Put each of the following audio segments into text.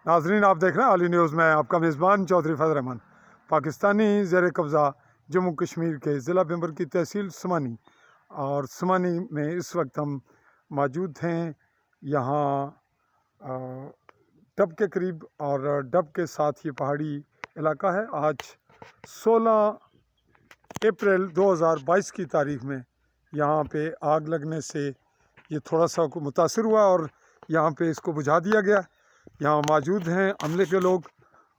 नाज़रीन, आप देख रहे हैं आली न्यूज़ में आपका मेज़बान चौधरी फजल रहमान। पाकिस्तानी ज़ेर कब्ज़ा जम्मू कश्मीर के ज़िला बिम्बर की तहसील समानी और समानी में इस वक्त हम मौजूद हैं। यहाँ डब के करीब और डब के साथ ये पहाड़ी इलाका है। आज 16 अप्रैल 2022 की तारीख में यहाँ पे आग लगने से ये थोड़ा सा मुतासिर हुआ और यहाँ पे इसको बुझा दिया गया। यहाँ मौजूद हैं अमले के लोग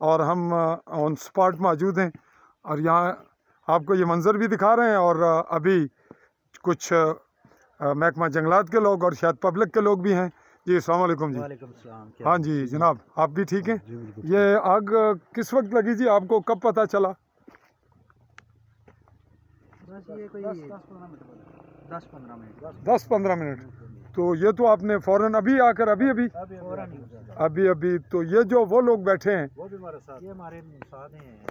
और हम ऑन स्पॉट मौजूद हैं और यहाँ आपको ये मंज़र भी दिखा रहे हैं। और अभी कुछ महकमा जंगलात के लोग और शायद पब्लिक के लोग भी हैं। जी अस्सलाम वालेकुम जी। वालेकुम सलाम। हाँ जी जनाब, आप भी ठीक हैं? जी बिल्कुल। ये आग किस वक्त लगी जी, आपको कब पता चला? बस ये कोई 10-15 मिनट। तो ये तो आपने फ़ौरन अभी आकर अभी तो ये जो वो लोग बैठे हैं वो भी हमारे साथ, ये हमारे साथ हैं,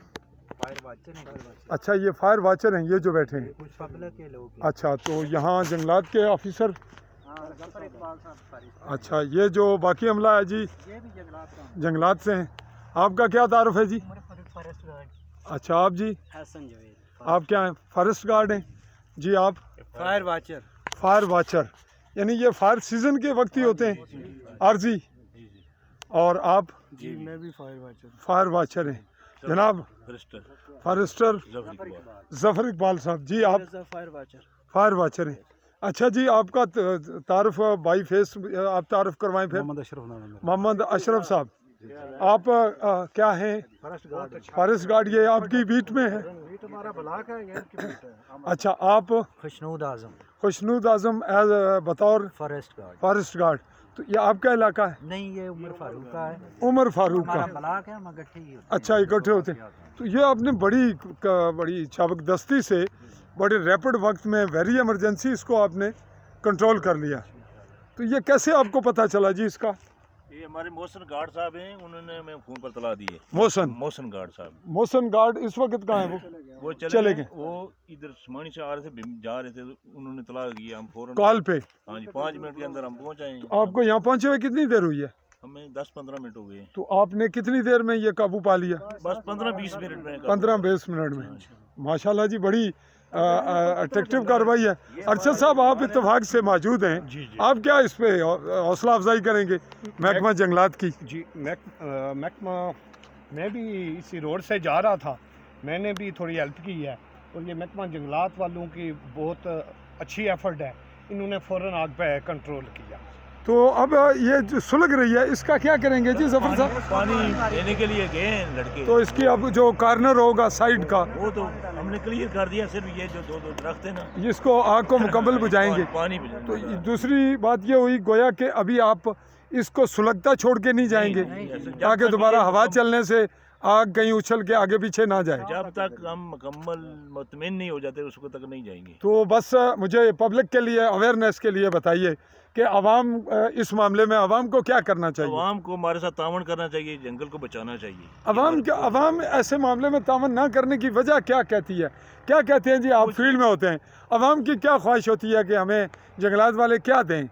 फायर वाचर हैं। अच्छा, ये फायर वाचर हैं ये जो बैठे हैं। कुछ पब्लिक के लोग। अच्छा, तो यहाँ जंगलात के ऑफिसर। जफर इकबाल साहब। अच्छा, ये जो बाकी अमला है जी ये भी जंगलात से हैं। आपका क्या तारुफ है जी? फॉरेस्ट गार्ड अच्छा, आप जी? हसन जवेद। आप क्या हैं? फॉरेस्ट गार्ड हैं जी? आप फायर वाचर। फायर वाचर, यानी ये फायर सीजन के वक्त ही होते हैं आरजी। और आप? जी मैं भी फायर वाचर। फायर वाचर हैं जनाब। फॉरेस्टर जफर इकबाल साहब जी, आप फायर वाचर। फायर वाचर हैं। अच्छा जी, आपका तारुफ बाई फेस आप तारुफ करवाएं फिर। मोहम्मद अशरफ साहब, आप क्या हैं? Forest guard. ये आपकी बीट में है? हमारा ब्लॉक है। अच्छा, आप खुशनूद आजम एज बतौर फॉरेस्ट गार्ड। तो ये आपका इलाका है? नहीं, ये उमर फारूक का है। उमर फारूक का। ब्लॉक है, हम इकट्ठे ही होते हैं। अच्छा, इकट्ठे होते हैं। तो ये आपने बड़ी चाबकदस्ती से बड़े रैपिड वक्त में वेरी इमरजेंसी इसको आपने कंट्रोल कर लिया। तो ये कैसे आपको पता चला जी इसका? ये हमारे मोहसिन गार्ड साहब हैं, उन्होंने हमें फ़ोन पर तला दी है। मोहसिन गार्ड साहब। मोहसिन गार्ड इस वक्त कहाँ है? वो चले गए। वो इधर समानी से आ रहे थे, जा रहे थे, तो उन्होंने तला दिया। हम फौरन कॉल पे? हाँ जी, 5 मिनट के अंदर हम पहुँच आए। तो आपको यहाँ पहुँचे हुए कितनी देर हुई है? हमें 10-15 मिनट हो गए। तो आपने कितनी देर में ये काबू पा लिया? बस 15-20 मिनट में। 15-20 मिनट में। माशाल्लाह जी, बड़ी अट्रैक्टिव कार्रवाई है। अरशद साहब, आप इत्तेफाक से मौजूद हैं, आप क्या इस पे हौसला अफजाई करेंगे महकमा जंगलात की? जी, महकमा, मैं भी इसी रोड से जा रहा था, मैंने भी थोड़ी हेल्प की है और ये महकमा जंगलात वालों की बहुत अच्छी एफर्ट है। इन्होंने फ़ौरन आग पे कंट्रोल किया। तो अब ये जो सुलग रही है इसका क्या करेंगे जी जफर साहब? पानी देने के लिए गए लड़के। तो इसकी अब जो कार्नर होगा साइड का, वो तो हमने क्लियर कर दिया। सिर्फ ये जो दो दरख्त है ना, इसको आग को मुकम्मल बुझाएंगे। पानी तो दूसरी बात ये हुई गोया कि अभी आप इसको सुलगता छोड़ के नहीं जाएंगे ताकि दोबारा हवा चलने से आग कहीं उछल के आगे पीछे ना जाए। जब तक हम मुकम्मल मुतमिन नहीं हो जाते उस वक्त तक नहीं जाएंगे। तो बस मुझे पब्लिक के लिए अवेयरनेस के लिए बताइए कि अवाम इस मामले में अवाम को क्या करना चाहिए? अवाम को हमारे साथ तावन करना चाहिए, जंगल को बचाना चाहिए। अवाम ऐसे मामले में तावन ना करने की वजह क्या कहती है? क्या कहते हैं जी? आप फील्ड में होते हैं, अवाम की क्या ख्वाहिश होती है कि हमें जंगलात वाले क्या दें?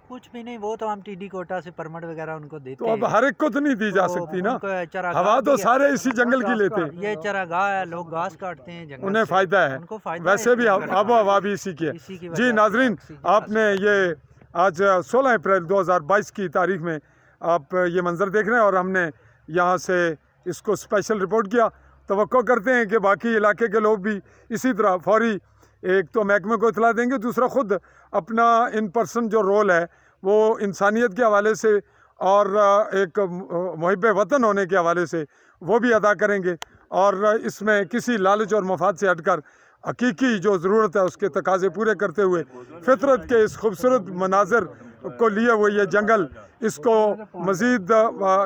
कुछ भी नहीं, वो तो हम टीडी कोटा से परमिट वगैरह उनको देते तो अब हर एक को तो नहीं दी जा सकती ना, हवा तो सारे इसी जंगल की लेते हैं। ये चरागाह है, लोग घास काटते हैं जंगल, उन्हें फ़ायदा है, वैसे भी आबो हवा भी इसी की है। जी नाजरीन, आपने ये आज 16 अप्रैल 2022 की तारीख में आप ये मंज़र देख रहे हैं और हमने यहाँ से इसको स्पेशल रिपोर्ट किया। तवक्को करते हैं कि बाकी इलाके के लोग भी इसी तरह फौरी एक तो महकमे को इतला देंगे, दूसरा ख़ुद अपना इन पर्सन जो रोल है वो इंसानियत के हवाले से और एक मुहिब वतन होने के हवाले से वो भी अदा करेंगे। और इसमें किसी लालच और मफाद से हटकर हकीकी जो ज़रूरत है उसके तकाज़े पूरे करते हुए फितरत के इस खूबसूरत मनाज़र को लिए हुए ये जंगल, इसको मज़ीद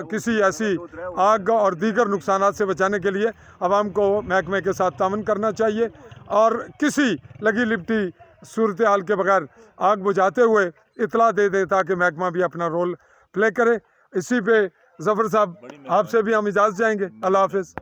किसी ऐसी आग और दीगर नुकसानात से बचाने के लिए आवाम को महकमे के साथ तावन करना चाहिए और किसी लगी लिपटी सूरत हाल के बगैर आग बुझाते हुए इतला दे दे ताकि महकमा भी अपना रोल प्ले करे। इसी पे ज़फ़र साहब, आपसे भी हम इजाज़त चाहेंगे। अल्लाह हाफ़िज़।